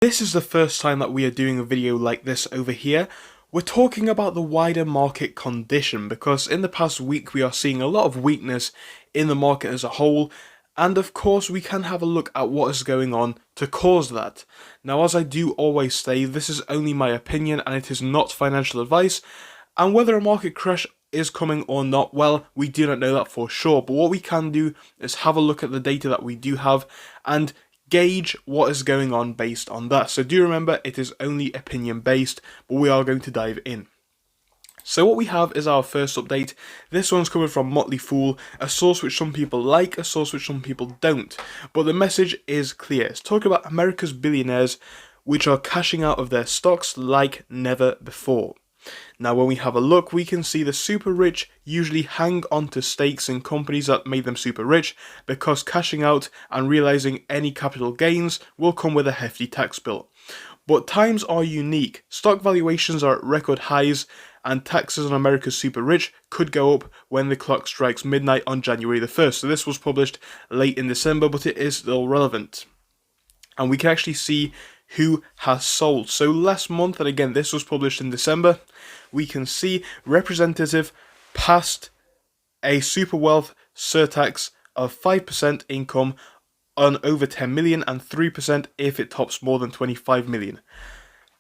This is the first time that we are doing a video like this over here. We're talking about the wider market condition because in the past week we are seeing a lot of weakness in the market as a whole, and of course we can have a look at what is going on to cause that. Now, as I do always say, this is only my opinion and it is not financial advice, and whether a market crash is coming or not, well, we do not know that for sure, but what we can do is have a look at the data that we do have and gauge what is going on based on that. So do remember, it is only opinion based, but we are going to dive in. So what we have is our first update. This one's coming from Motley Fool, a source which some people like, a source which some people don't. But the message is clear. It's talking about America's billionaires which are cashing out of their stocks like never before. Now, when we have a look, we can see the super rich usually hang on to stakes in companies that made them super rich because cashing out and realizing any capital gains will come with a hefty tax bill. But times are unique. Stock valuations are at record highs and taxes on America's super rich could go up when the clock strikes midnight on January the 1st. So this was published late in December, but it is still relevant. And we can actually see who has sold. So last month, and again this was published in December, we can see representative passed a super wealth surtax of 5% income on over 10 million and 3% if it tops more than 25 million.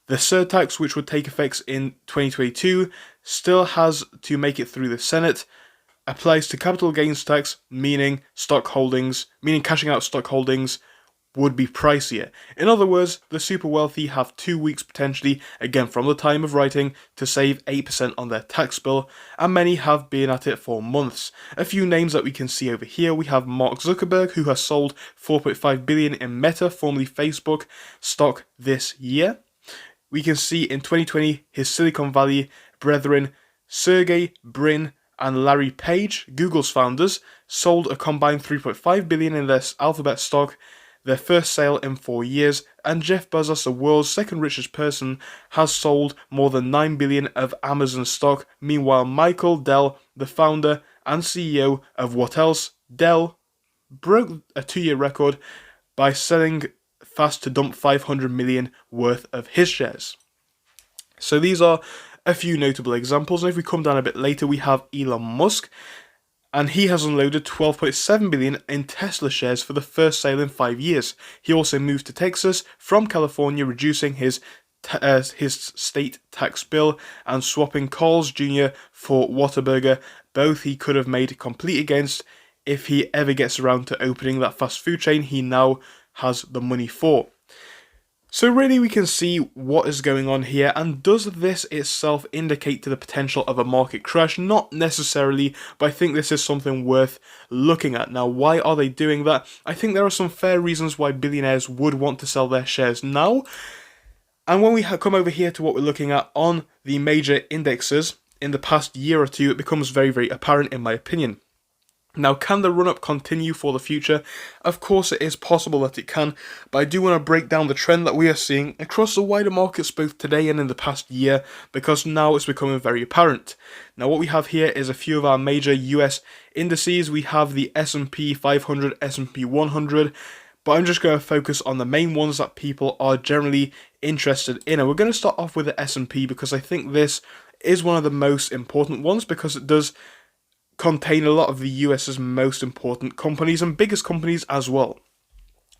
The surtax, which would take effect in 2022, still has to make it through the Senate, applies to capital gains tax, meaning cashing out stock holdings would be pricier. In other words, the super wealthy have 2 weeks potentially, again from the time of writing, to save 8% on their tax bill, and many have been at it for months. A few names that we can see over here, we have Mark Zuckerberg, who has sold 4.5 billion in Meta, formerly Facebook, stock this year. We can see in 2020 his Silicon Valley brethren, Sergey Brin and Larry Page, Google's founders, sold a combined 3.5 billion in their Alphabet stock, their first sale in 4 years, and Jeff Bezos, the world's second richest person, has sold more than 9 billion of Amazon stock. Meanwhile, Michael Dell, the founder and CEO of what else? Dell, broke a 2-year record by selling fast to dump 500 million worth of his shares. So these are a few notable examples, and if we come down a bit later, we have Elon Musk, and he has unloaded 12.7 billion in Tesla shares for the first sale in 5 years. He also moved to Texas from California, reducing his state tax bill and swapping Carl's Jr. for Whataburger. Both he could have made complete against if he ever gets around to opening that fast food chain he now has the money for. So really we can see what is going on here, and does this itself indicate to the potential of a market crash? Not necessarily, but I think this is something worth looking at. Now, why are they doing that? I think there are some fair reasons why billionaires would want to sell their shares now. And when we come over here to what we're looking at on the major indexes in the past year or two, it becomes very, very apparent in my opinion. Now, can the run-up continue for the future? Of course it is possible that it can, but I do want to break down the trend that we are seeing across the wider markets both today and in the past year, because now it's becoming very apparent. Now, what we have here is a few of our major US indices. We have the S&P 500, S&P 100, but I'm just going to focus on the main ones that people are generally interested in. And we're going to start off with the S&P because I think this is one of the most important ones, because it does contain a lot of the US's most important companies and biggest companies as well.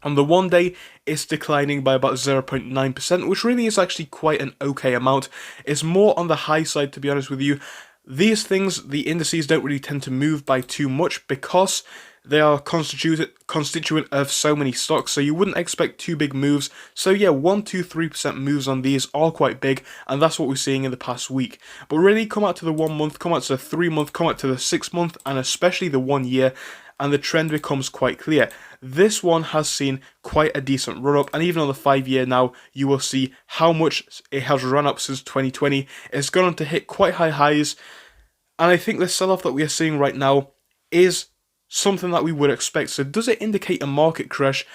On the 1 day, it's declining by about 0.9%, which really is actually quite an okay amount. It's more on the high side, to be honest with you. These things, the indices, don't really tend to move by too much because they are constituent of so many stocks, so you wouldn't expect too big moves. So yeah, 1, 2, 3% moves on these are quite big, and that's what we're seeing in the past week. But really, come out to the 1 month, come out to the 3 month, come out to the 6 month, and especially the 1 year, and the trend becomes quite clear. This one has seen quite a decent run up, and even on the 5 year now, you will see how much it has run up since 2020. It's gone on to hit quite high highs, and I think the sell-off that we are seeing right now is something that we would expect. So does it indicate a market crash?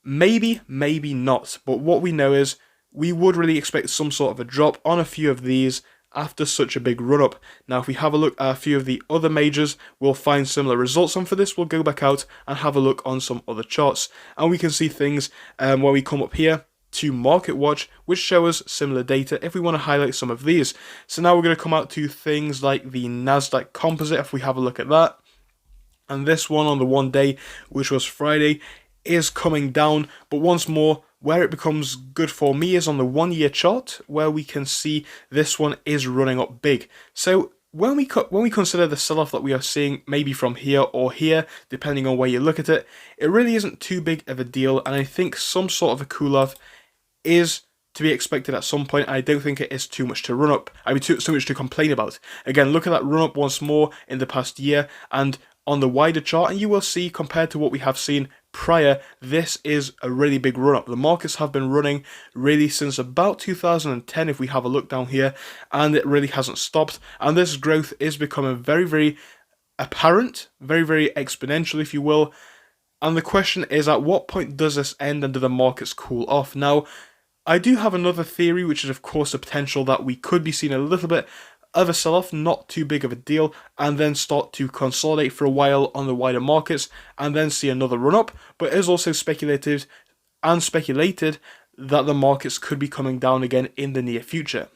Maybe, maybe not. But what we know is we would really expect some sort of a drop on a few of these after such a big run-up. Now, if we have a look at a few of the other majors, we'll find similar results, and for this we'll go back out and have a look on some other charts, and we can see things when we come up here to Market Watch, which show us similar data if we want to highlight some of these. So now we're going to come out to things like the Nasdaq Composite, if we have a look at that. And this one on the one day, which was Friday, is coming down. But once more, where it becomes good for me is on the 1 year chart, where we can see this one is running up big. So when we consider the sell-off that we are seeing, maybe from here or here, depending on where you look at it, it really isn't too big of a deal, and I think some sort of a cool-off is to be expected at some point. I don't think it is too much to run up. I mean, too much to complain about. Again, look at that run up once more in the past year, and on the wider chart, and you will see, compared to what we have seen prior, this is a really big run up. The markets have been running really since about 2010, if we have a look down here, and it really hasn't stopped. And this growth is becoming very, very apparent, very, very exponential, if you will. And the question is, at what point does this end and do the markets cool off? Now, I do have another theory, which is of course the potential that we could be seeing a little bit of a sell-off, not too big of a deal, and then start to consolidate for a while on the wider markets, and then see another run-up. But it is also speculated that the markets could be coming down again in the near future.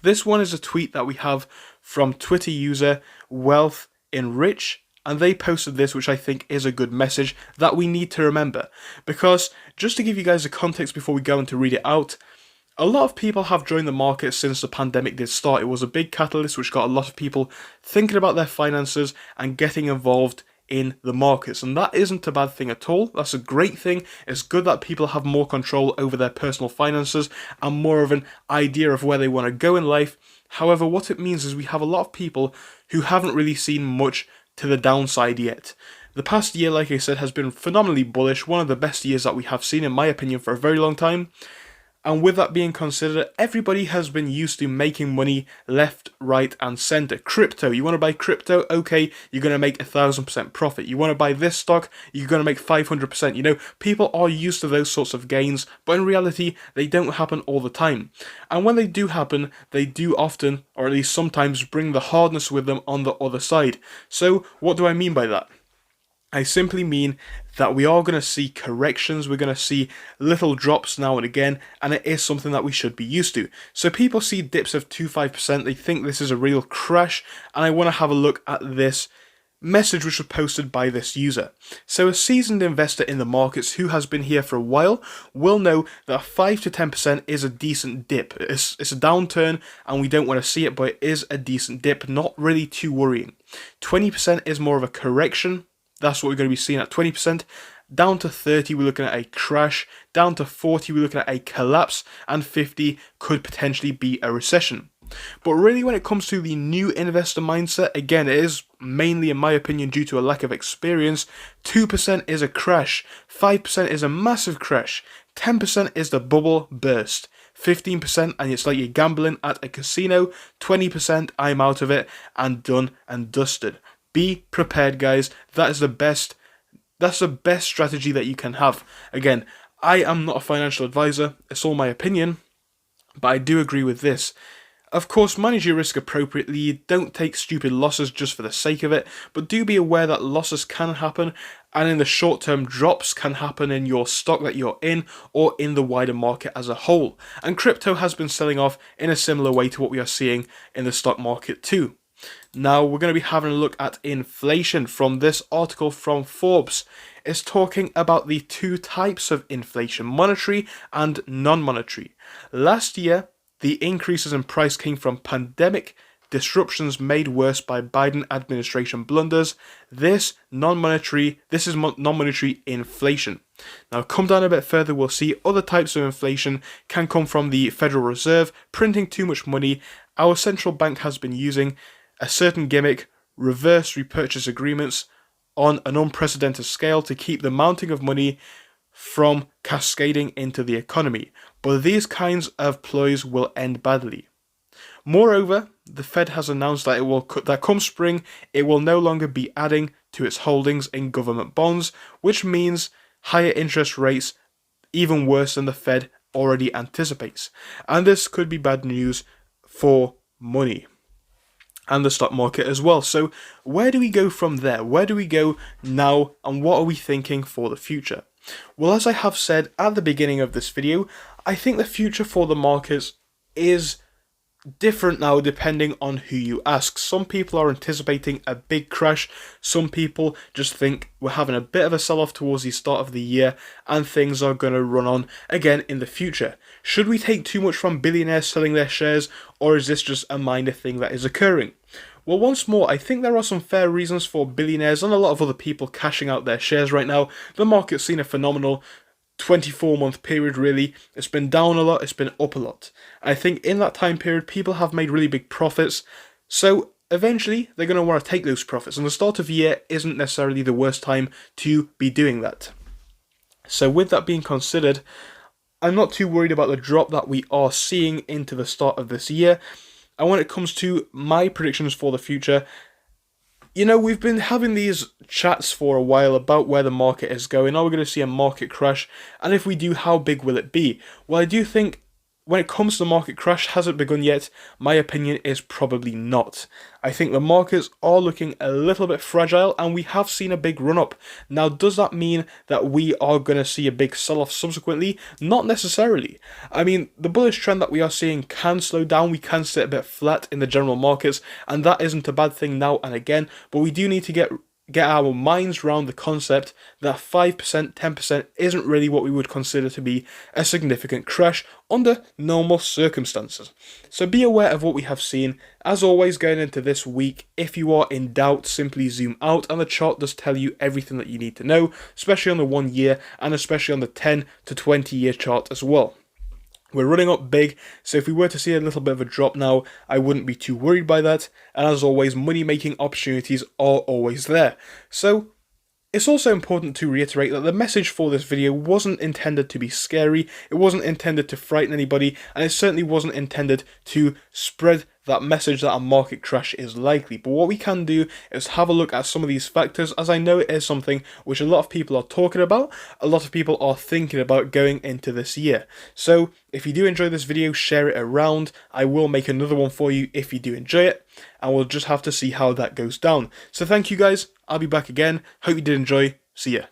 This one is a tweet that we have from Twitter user Wealth Enrich, and they posted this, which I think is a good message that we need to remember. Because, just to give you guys a context before we go on to read it out, a lot of people have joined the market since the pandemic did start. It was a big catalyst which got a lot of people thinking about their finances and getting involved in the markets. And that isn't a bad thing at all. That's a great thing. It's good that people have more control over their personal finances and more of an idea of where they want to go in life. However, what it means is we have a lot of people who haven't really seen much to the downside yet. The past year, like I said, has been phenomenally bullish. One of the best years that we have seen, in my opinion, for a very long time. And with that being considered, everybody has been used to making money left, right, and center. Crypto, you want to buy crypto? Okay, you're going to make 1,000% profit. You want to buy this stock? You're going to make 500%. You know, people are used to those sorts of gains, but in reality, they don't happen all the time. And when they do happen, they do often, or at least sometimes, bring the hardness with them on the other side. So, what do I mean by that? I simply mean that we are going to see corrections, we're going to see little drops now and again, and it is something that we should be used to. So people see dips of 2-5%, they think this is a real crash, and I want to have a look at this message which was posted by this user. So a seasoned investor in the markets who has been here for a while will know that 5 to 10% is a decent dip. It's a downturn and we don't want to see it, but it is a decent dip, not really too worrying. 20% is more of a correction. That's what we're going to be seeing at 20%. Down to 30, we're looking at a crash. Down to 40, we're looking at a collapse. And 50 could potentially be a recession. But really, when it comes to the new investor mindset, again, it is mainly, in my opinion, due to a lack of experience. 2% is a crash. 5% is a massive crash. 10% is the bubble burst. 15% and it's like you're gambling at a casino. 20% I'm out of it and done and dusted. Be prepared, guys. That's the best strategy that you can have. Again, I am not a financial advisor. It's all my opinion. But I do agree with this. Of course, manage your risk appropriately. Don't take stupid losses just for the sake of it. But do be aware that losses can happen. And in the short term, drops can happen in your stock that you're in or in the wider market as a whole. And crypto has been selling off in a similar way to what we are seeing in the stock market too. Now, we're going to be having a look at inflation from this article from Forbes. It's talking about the two types of inflation, monetary and non-monetary. Last year, the increases in price came from pandemic disruptions made worse by Biden administration blunders. This is non-monetary inflation. Now, come down a bit further, we'll see other types of inflation can come from the Federal Reserve printing too much money. Our central bank has been using a certain gimmick, reverse repurchase agreements, on an unprecedented scale to keep the mounting of money from cascading into the economy. But these kinds of ploys will end badly. Moreover, the Fed has announced that come spring, it will no longer be adding to its holdings in government bonds, which means higher interest rates, even worse than the Fed already anticipates. And this could be bad news for money and the stock market as well. So where do we go from there? Where do we go now, and what are we thinking for the future? Well, as I have said at the beginning of this video, I think the future for the markets is different now depending on who you ask. Some people are anticipating a big crash, some people just think we're having a bit of a sell-off towards the start of the year and things are going to run on again in the future. Should we take too much from billionaires selling their shares, or is this just a minor thing that is occurring? Well, once more, I think there are some fair reasons for billionaires and a lot of other people cashing out their shares right now. The market's seen a phenomenal 24-month period, really. It's been down a lot, it's been up a lot. I think in that time period, people have made really big profits, so eventually they're going to want to take those profits, and the start of the year isn't necessarily the worst time to be doing that. So with that being considered, I'm not too worried about the drop that we are seeing into the start of this year. And when it comes to my predictions for the future, you know, we've been having these chats for a while about where the market is going. Are we going to see a market crash? And if we do, how big will it be? Well, I do think when it comes to the market crash, has it begun yet? My opinion is probably not. I think the markets are looking a little bit fragile and we have seen a big run up. Now, does that mean that we are going to see a big sell-off subsequently? Not necessarily. I mean, the bullish trend that we are seeing can slow down, we can sit a bit flat in the general markets, and that isn't a bad thing now and again, but we do need to get our minds around the concept that 5%, 10% isn't really what we would consider to be a significant crash under normal circumstances. So be aware of what we have seen. As always, going into this week, if you are in doubt, simply zoom out and the chart does tell you everything that you need to know, especially on the 1 year and especially on the 10 to 20 year chart as well. We're running up big, so if we were to see a little bit of a drop now, I wouldn't be too worried by that, and as always, money-making opportunities are always there. So, it's also important to reiterate that the message for this video wasn't intended to be scary, it wasn't intended to frighten anybody, and it certainly wasn't intended to spread that message that a market crash is likely. But what we can do is have a look at some of these factors, as I know it is something which a lot of people are talking about, a lot of people are thinking about going into this year. So if you do enjoy this video, share it around. I will make another one for you if you do enjoy it, and we'll just have to see how that goes down. So thank you guys, I'll be back again, hope you did enjoy, see ya.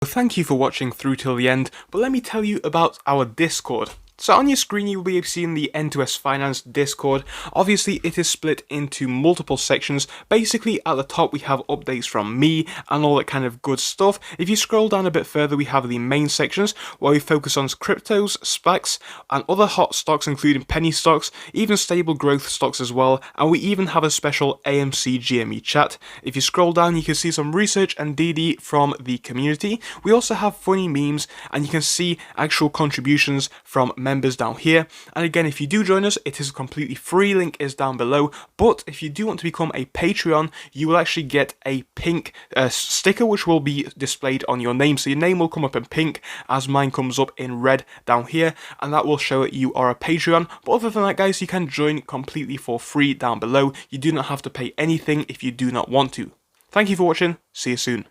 Thank you for watching through till the end, but let me tell you about our Discord. So on your screen you will be seeing the N2S Finance Discord. Obviously it is split into multiple sections. Basically at the top we have updates from me and all that kind of good stuff. If you scroll down a bit further we have the main sections where we focus on cryptos, SPACs and other hot stocks including penny stocks, even stable growth stocks as well, and we even have a special AMC GME chat. If you scroll down you can see some research and DD from the community. We also have funny memes and you can see actual contributions from members down here, and again if you do join us it is completely free, link is down below, but if you do want to become a Patreon you will actually get a pink sticker which will be displayed on your name, so your name will come up in pink as mine comes up in red down here, and that will show that you are a Patreon. But other than that guys, you can join completely for free down below. You do not have to pay anything if you do not want to. Thank you for watching, see you soon.